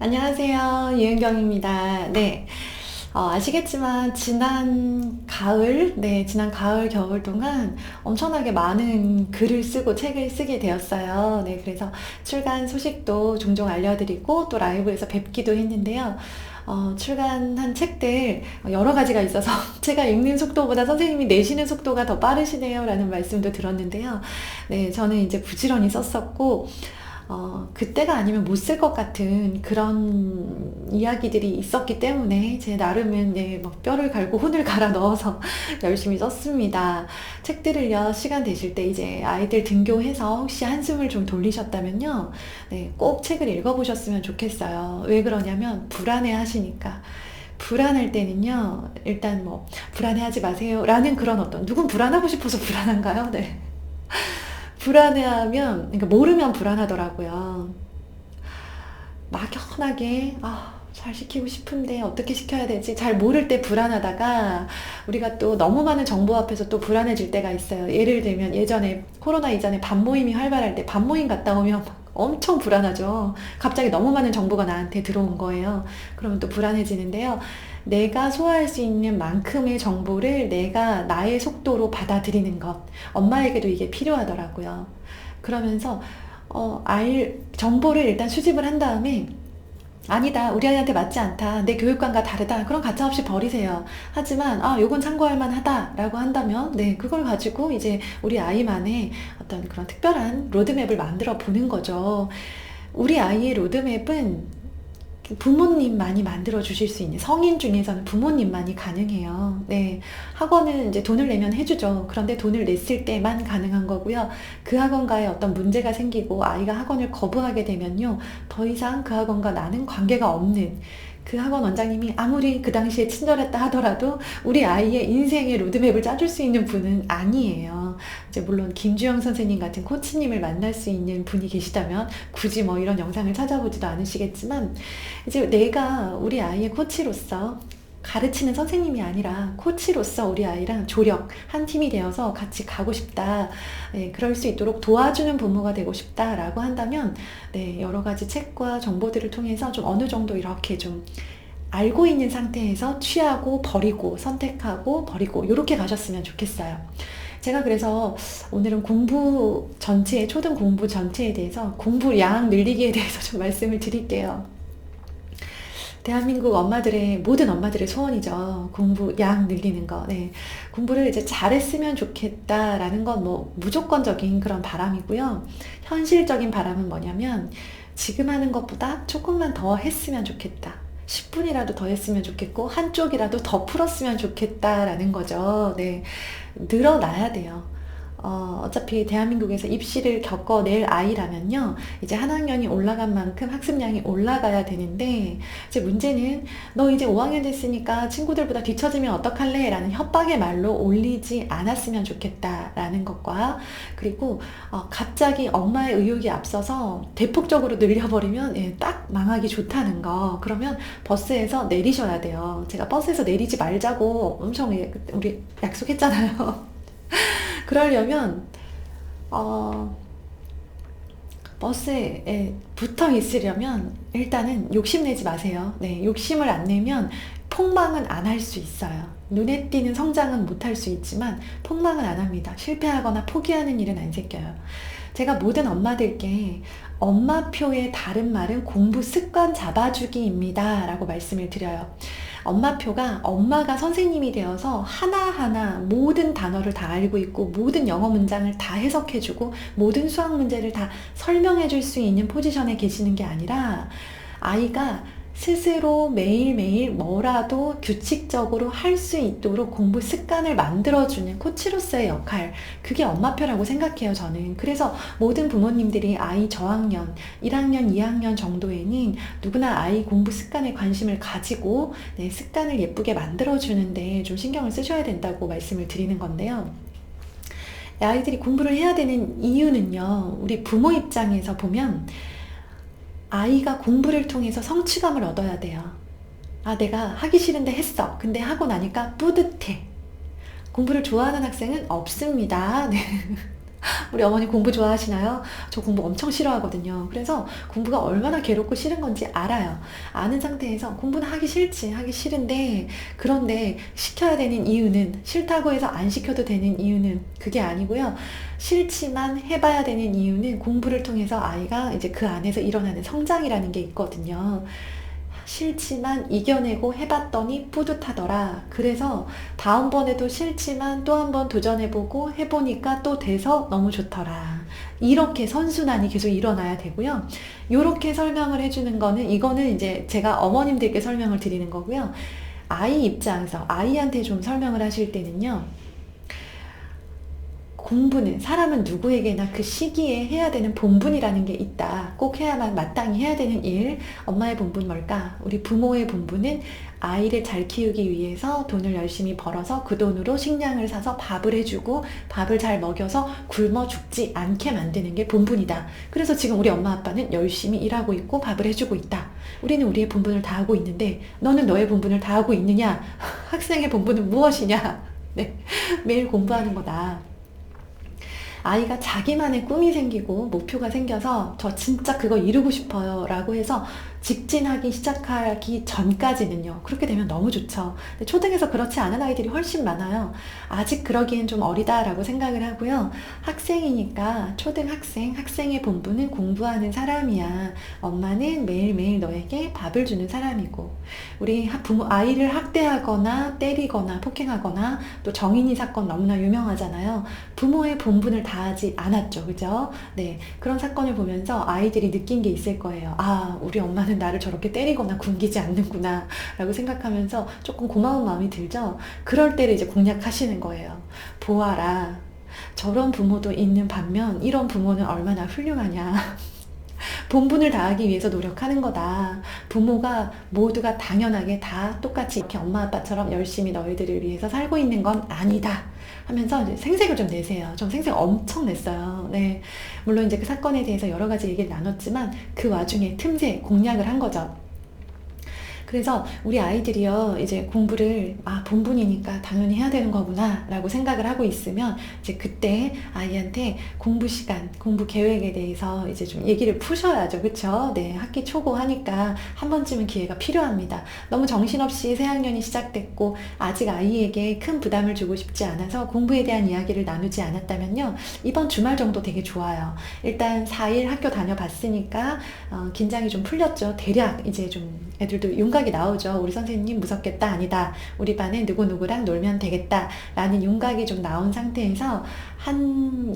안녕하세요. 유은경입니다. 네. 아시겠지만, 지난 가을, 겨울 동안 엄청나게 많은 글을 쓰고 책을 쓰게 되었어요. 네, 그래서 출간 소식도 종종 알려드리고, 또 라이브에서 뵙기도 했는데요. 출간한 책들 여러 가지가 있어서 제가 읽는 속도보다 선생님이 내시는 속도가 더 빠르시네요. 라는 말씀도 들었는데요. 네, 저는 이제 부지런히 썼었고, 그때가 아니면 못 쓸 것 같은 그런 이야기들이 있었기 때문에 제 나름은 네, 막 뼈를 갈고 혼을 갈아 넣어서 열심히 썼습니다. 책들을요, 시간 되실 때 이제 아이들 등교해서 혹시 한숨을 좀 돌리셨다면요, 네, 꼭 책을 읽어보셨으면 좋겠어요. 왜 그러냐면 불안해 하시니까. 불안할 때는요, 일단 뭐, 불안해하지 마세요. 라는 그런 누군 불안하고 싶어서 불안한가요? 네. 불안해하면, 그러니까 모르면 불안하더라고요. 막연하게, 잘 시키고 싶은데 어떻게 시켜야 되지? 잘 모를 때 불안하다가 우리가 또 너무 많은 정보 앞에서 또 불안해질 때가 있어요. 예를 들면 예전에 코로나 이전에 밤모임이 활발할 때 밤모임 갔다 오면 막 엄청 불안하죠. 갑자기 너무 많은 정보가 나한테 들어온 거예요. 그러면 또 불안해지는데요. 내가 소화할 수 있는 만큼의 정보를 내가 나의 속도로 받아들이는 것. 엄마에게도 이게 필요하더라고요. 그러면서 정보를 일단 수집을 한 다음에 아니다, 우리 아이한테 맞지 않다, 내 교육관과 다르다, 그럼 가차없이 버리세요. 하지만 요건 참고할 만하다라고 한다면 네, 그걸 가지고 이제 우리 아이만의 어떤 그런 특별한 로드맵을 만들어 보는 거죠. 우리 아이의 로드맵은 부모님만이 만들어 주실 수 있는, 성인 중에서는 부모님만이 가능해요. 네. 학원은 이제 돈을 내면 해주죠. 그런데 돈을 냈을 때만 가능한 거고요. 그 학원과의 어떤 문제가 생기고 아이가 학원을 거부하게 되면요, 더 이상 그 학원과 나는 관계가 없는, 그 학원 원장님이 아무리 그 당시에 친절했다 하더라도 우리 아이의 인생의 로드맵을 짜줄 수 있는 분은 아니에요. 이제 물론 김주영 선생님 같은 코치님을 만날 수 있는 분이 계시다면 굳이 뭐 이런 영상을 찾아보지도 않으시겠지만, 이제 내가 우리 아이의 코치로서, 가르치는 선생님이 아니라 코치로서 우리 아이랑 조력, 한 팀이 되어서 같이 가고 싶다. 네, 그럴 수 있도록 도와주는 부모가 되고 싶다라고 한다면, 네, 여러 가지 책과 정보들을 통해서 좀 어느 정도 이렇게 좀 알고 있는 상태에서 취하고 버리고 선택하고 버리고 이렇게 가셨으면 좋겠어요. 제가 그래서 오늘은 초등 공부 전체에 대해서 공부량 늘리기에 대해서 좀 말씀을 드릴게요. 대한민국 모든 엄마들의 소원이죠. 공부 양 늘리는 거. 네. 공부를 이제 잘했으면 좋겠다라는 건 뭐 무조건적인 그런 바람이고요. 현실적인 바람은 뭐냐면, 지금 하는 것보다 조금만 더 했으면 좋겠다. 10분이라도 더 했으면 좋겠고, 한쪽이라도 더 풀었으면 좋겠다라는 거죠. 네. 늘어나야 돼요. 어차피 대한민국에서 입시를 겪어낼 아이라면요, 이제 한 학년이 올라간 만큼 학습량이 올라가야 되는데, 이제 문제는 너 이제 5학년 됐으니까 친구들보다 뒤처지면 어떡할래? 라는 협박의 말로 올리지 않았으면 좋겠다라는 것과, 그리고 갑자기 엄마의 의욕이 앞서서 대폭적으로 늘려버리면 딱 망하기 좋다는 거. 그러면 버스에서 내리셔야 돼요. 제가 버스에서 내리지 말자고 엄청 우리 약속했잖아요. 그러려면 어, 버스에 붙어 있으려면 일단은 욕심내지 마세요. 네, 욕심을 안 내면 폭망은 안 할 수 있어요. 눈에 띄는 성장은 못 할 수 있지만 폭망은 안 합니다. 실패하거나 포기하는 일은 안 생겨요. 제가 모든 엄마들께 엄마표의 다른 말은 공부 습관 잡아주기입니다 라고 말씀을 드려요. 엄마표가, 엄마가 선생님이 되어서 하나하나 모든 단어를 다 알고 있고 모든 영어 문장을 다 해석해주고 모든 수학 문제를 다 설명해줄 수 있는 포지션에 계시는 게 아니라, 아이가 스스로 매일매일 뭐라도 규칙적으로 할 수 있도록 공부 습관을 만들어주는 코치로서의 역할, 그게 엄마표라고 생각해요, 저는. 그래서 모든 부모님들이 아이 저학년, 1학년, 2학년 정도에는 누구나 아이 공부 습관에 관심을 가지고 네, 습관을 예쁘게 만들어주는데 좀 신경을 쓰셔야 된다고 말씀을 드리는 건데요. 아이들이 공부를 해야 되는 이유는요, 우리 부모 입장에서 보면 아이가 공부를 통해서 성취감을 얻어야 돼요. 내가 하기 싫은데 했어. 근데 하고 나니까 뿌듯해. 공부를 좋아하는 학생은 없습니다. 네. 우리 어머니 공부 좋아하시나요? 저 공부 엄청 싫어하거든요. 그래서 공부가 얼마나 괴롭고 싫은 건지 알아요. 아는 상태에서 공부는 하기 싫지, 하기 싫은데, 그런데 시켜야 되는 이유는, 싫다고 해서 안 시켜도 되는 이유는 그게 아니고요. 싫지만 해봐야 되는 이유는 공부를 통해서 아이가 이제 그 안에서 일어나는 성장이라는 게 있거든요. 싫지만 이겨내고 해봤더니 뿌듯하더라. 그래서 다음번에도 싫지만 또 한 번 도전해보고 해보니까 또 돼서 너무 좋더라. 이렇게 선순환이 계속 일어나야 되고요. 이렇게 설명을 해주는 거는, 이거는 이제 제가 어머님들께 설명을 드리는 거고요. 아이 입장에서 아이한테 좀 설명을 하실 때는요. 공부는 사람은 누구에게나 그 시기에 해야 되는 본분이라는 게 있다. 꼭 해야만 마땅히 해야 되는 일. 엄마의 본분 뭘까? 우리 부모의 본분은 아이를 잘 키우기 위해서 돈을 열심히 벌어서 그 돈으로 식량을 사서 밥을 해주고 밥을 잘 먹여서 굶어 죽지 않게 만드는 게 본분이다. 그래서 지금 우리 엄마 아빠는 열심히 일하고 있고 밥을 해주고 있다. 우리는 우리의 본분을 다하고 있는데 너는 너의 본분을 다하고 있느냐? 학생의 본분은 무엇이냐? 네, 매일 공부하는 거다. 아이가 자기만의 꿈이 생기고 목표가 생겨서 저 진짜 그거 이루고 싶어요 라고 해서 직진하기 시작하기 전까지는요. 그렇게 되면 너무 좋죠. 근데 초등에서 그렇지 않은 아이들이 훨씬 많아요. 아직 그러기엔 좀 어리다라고 생각을 하고요. 학생이니까 초등학생, 학생의 본분은 공부하는 사람이야. 엄마는 매일매일 너에게 밥을 주는 사람이고, 우리 부모, 아이를 학대하거나 때리거나 폭행하거나 또 정인이 사건 너무나 유명하잖아요. 부모의 본분을 다하지 않았죠. 그죠? 네. 그런 사건을 보면서 아이들이 느낀 게 있을 거예요. 아, 우리 엄마는 나를 저렇게 때리거나 굶기지 않는구나 라고 생각하면서 조금 고마운 마음이 들죠. 그럴 때를 이제 공략하시는 거예요. 보아라, 저런 부모도 있는 반면 이런 부모는 얼마나 훌륭하냐. 본분을 다하기 위해서 노력하는 거다. 부모가 모두가 당연하게 다 똑같이 이렇게 엄마 아빠처럼 열심히 너희들을 위해서 살고 있는 건 아니다 하면서 이제 생색을 좀 내세요. 좀 생색 엄청 냈어요. 네. 물론 이제 그 사건에 대해서 여러 가지 얘기를 나눴지만 그 와중에 틈새 공략을 한 거죠. 그래서 우리 아이들이요, 이제 공부를, 아, 본분이니까 당연히 해야 되는 거구나, 라고 생각을 하고 있으면, 이제 그때 아이한테 공부 시간, 공부 계획에 대해서 이제 좀 얘기를 푸셔야죠. 그쵸? 네, 학기 초고 하니까 한 번쯤은 기회가 필요합니다. 너무 정신없이 새학년이 시작됐고, 아직 아이에게 큰 부담을 주고 싶지 않아서 공부에 대한 이야기를 나누지 않았다면요, 이번 주말 정도 되게 좋아요. 일단 4일 학교 다녀봤으니까, 긴장이 좀 풀렸죠. 대략 이제 좀 애들도 윤곽이 나오죠. 우리 선생님 무섭겠다, 아니다. 우리 반에 누구누구랑 놀면 되겠다. 라는 윤곽이 좀 나온 상태에서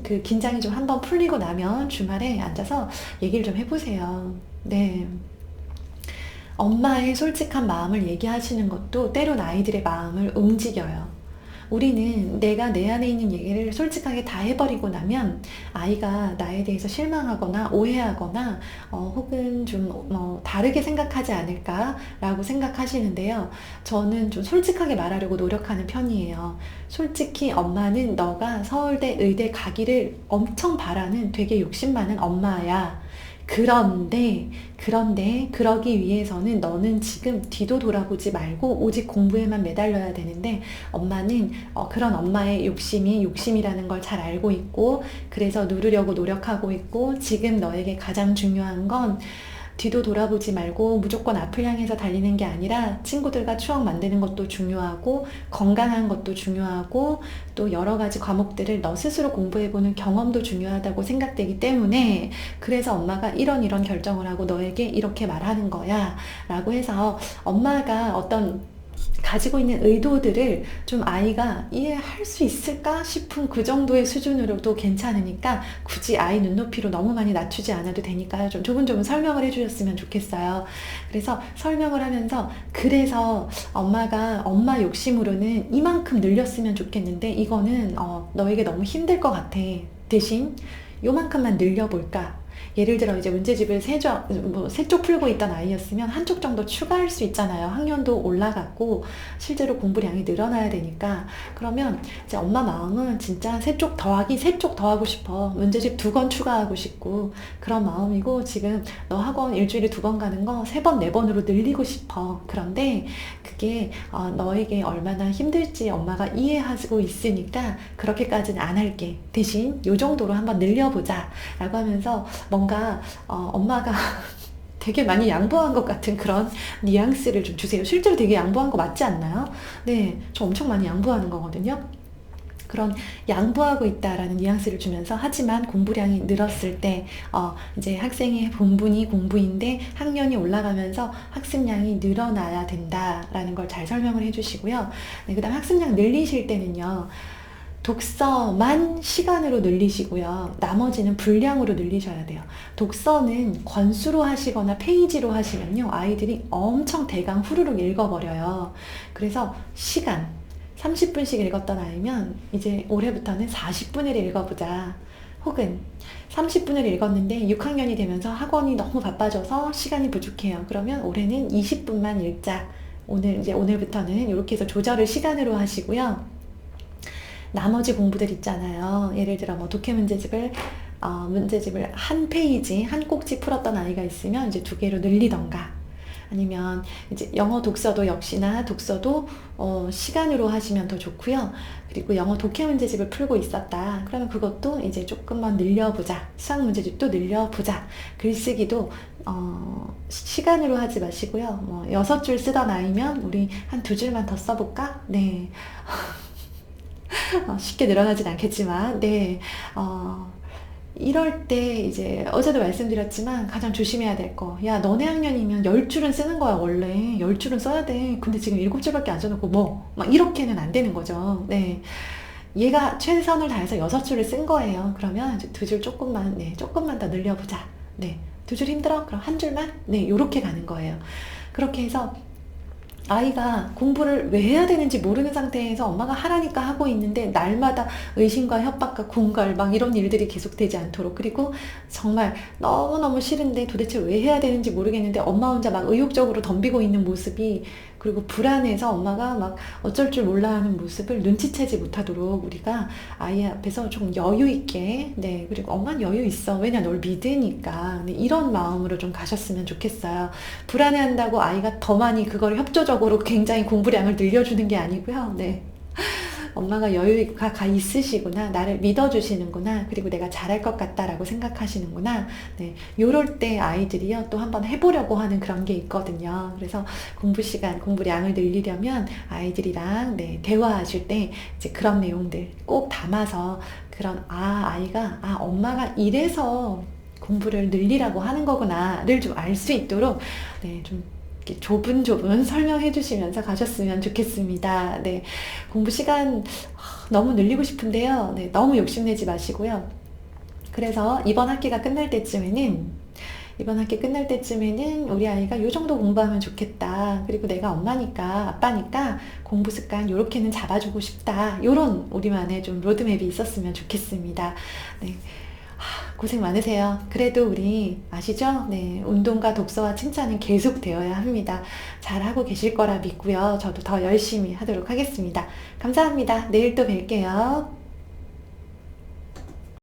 그 긴장이 좀 한번 풀리고 나면 주말에 앉아서 얘기를 좀 해보세요. 네. 엄마의 솔직한 마음을 얘기하시는 것도 때론 아이들의 마음을 움직여요. 우리는 내가 내 안에 있는 얘기를 솔직하게 다 해버리고 나면 아이가 나에 대해서 실망하거나 오해하거나 혹은 좀 다르게 생각하지 않을까라고 생각하시는데요. 저는 좀 솔직하게 말하려고 노력하는 편이에요. 솔직히 엄마는 너가 서울대, 의대 가기를 엄청 바라는 되게 욕심 많은 엄마야. 그런데 그러기 위해서는 너는 지금 뒤도 돌아보지 말고 오직 공부에만 매달려야 되는데, 엄마는 그런 엄마의 욕심이 욕심이라는 걸 잘 알고 있고, 그래서 누르려고 노력하고 있고, 지금 너에게 가장 중요한 건 뒤도 돌아보지 말고 무조건 앞을 향해서 달리는 게 아니라 친구들과 추억 만드는 것도 중요하고, 건강한 것도 중요하고, 또 여러 가지 과목들을 너 스스로 공부해보는 경험도 중요하다고 생각되기 때문에, 그래서 엄마가 이런 결정을 하고 너에게 이렇게 말하는 거야 라고 해서 엄마가 어떤 가지고 있는 의도들을 좀 아이가 이해할 수 있을까 싶은 그 정도의 수준으로도 괜찮으니까 굳이 아이 눈높이로 너무 많이 낮추지 않아도 되니까 좀 조금 설명을 해주셨으면 좋겠어요. 그래서 설명을 하면서, 그래서 엄마가 엄마 욕심으로는 이만큼 늘렸으면 좋겠는데 이거는 너에게 너무 힘들 것 같아. 대신 요만큼만 늘려볼까? 예를 들어 이제 문제집을 세 쪽 풀고 있던 아이였으면 한 쪽 정도 추가할 수 있잖아요. 학년도 올라갔고 실제로 공부량이 늘어나야 되니까. 그러면 이제 엄마 마음은 진짜 세 쪽 더하기 세 쪽 더 하고 싶어. 문제집 2권 추가하고 싶고 그런 마음이고, 지금 너 학원 일주일에 2번 가는 거 3번, 4번으로 늘리고 싶어. 그런데 그게 너에게 얼마나 힘들지 엄마가 이해하고 있으니까 그렇게까지는 안 할게. 대신 요 정도로 한번 늘려보자 라고 하면서 뭔가 엄마가 되게 많이 양보한 것 같은 그런 뉘앙스를 좀 주세요. 실제로 되게 양보한 거 맞지 않나요? 네, 저 엄청 많이 양보하는 거거든요. 그런 양보하고 있다라는 뉘앙스를 주면서, 하지만 공부량이 늘었을 때 이제 학생의 본분이 공부인데 학년이 올라가면서 학습량이 늘어나야 된다라는 걸 잘 설명을 해주시고요. 네, 그다음 학습량 늘리실 때는요, 독서만 시간으로 늘리시고요. 나머지는 분량으로 늘리셔야 돼요. 독서는 권수로 하시거나 페이지로 하시면요, 아이들이 엄청 대강 후루룩 읽어버려요. 그래서 시간, 30분씩 읽었던 아이면 이제 올해부터는 40분을 읽어보자. 혹은 30분을 읽었는데 6학년이 되면서 학원이 너무 바빠져서 시간이 부족해요. 그러면 올해는 20분만 읽자. 오늘부터는 이렇게 해서 조절을 시간으로 하시고요. 나머지 공부들 있잖아요. 예를 들어 뭐 독해 문제집을 한 페이지, 한 꼭지 풀었던 아이가 있으면 이제 2개로 늘리던가, 아니면 이제 영어 독서도 역시나 독서도 시간으로 하시면 더 좋고요. 그리고 영어 독해 문제집을 풀고 있었다. 그러면 그것도 이제 조금만 늘려보자. 수학 문제집도 늘려보자. 글쓰기도 시간으로 하지 마시고요. 뭐 6줄 쓰던 아이면 우리 한 2줄만 더 써볼까? 네. 쉽게 늘어나진 않겠지만, 네. 이럴 때 이제 어제도 말씀드렸지만 가장 조심해야 될 거, 야 너네 학년이면 10줄은 쓰는 거야. 원래 10줄은 써야 돼. 근데 지금 7줄밖에 안 써놓고 막 이렇게는 안 되는 거죠. 네, 얘가 최선을 다해서 6줄을 쓴 거예요. 그러면 이제 2줄 조금만 더 늘려보자. 네, 2줄 힘들어? 그럼 1줄만? 네, 요렇게 가는 거예요. 그렇게 해서 아이가 공부를 왜 해야 되는지 모르는 상태에서 엄마가 하라니까 하고 있는데 날마다 의심과 협박과 궁궐 막 이런 일들이 계속되지 않도록, 그리고 정말 너무너무 싫은데 도대체 왜 해야 되는지 모르겠는데 엄마 혼자 막 의욕적으로 덤비고 있는 모습이, 그리고 불안해서 엄마가 막 어쩔 줄 몰라 하는 모습을 눈치채지 못하도록 우리가 아이 앞에서 좀 여유 있게, 네, 그리고 엄마는 여유 있어. 왜냐, 널 믿으니까. 네, 이런 마음으로 좀 가셨으면 좋겠어요. 불안해한다고 아이가 더 많이 그걸 협조적으로 굉장히 공부량을 늘려주는 게 아니고요. 네. 엄마가 여유가 있으시구나. 나를 믿어주시는구나. 그리고 내가 잘할 것 같다라고 생각하시는구나. 네. 요럴 때 아이들이요, 또 한번 해보려고 하는 그런 게 있거든요. 그래서 공부량을 늘리려면 아이들이랑 네, 대화하실 때 이제 그런 내용들 꼭 담아서, 아이가, 엄마가 이래서 공부를 늘리라고 하는 거구나를 좀 알 수 있도록, 네, 좀 이렇게 조분 설명해 주시면서 가셨으면 좋겠습니다. 네, 공부 시간 너무 늘리고 싶은데요. 네, 너무 욕심내지 마시고요. 그래서 이번 학기 끝날 때쯤에는 우리 아이가 요 정도 공부하면 좋겠다. 그리고 내가 엄마니까, 아빠니까 공부 습관 요렇게는 잡아주고 싶다. 요런 우리만의 좀 로드맵이 있었으면 좋겠습니다. 네. 고생 많으세요. 그래도 우리 아시죠? 네, 운동과 독서와 칭찬은 계속 되어야 합니다. 잘하고 계실 거라 믿고요. 저도 더 열심히 하도록 하겠습니다. 감사합니다. 내일 또 뵐게요.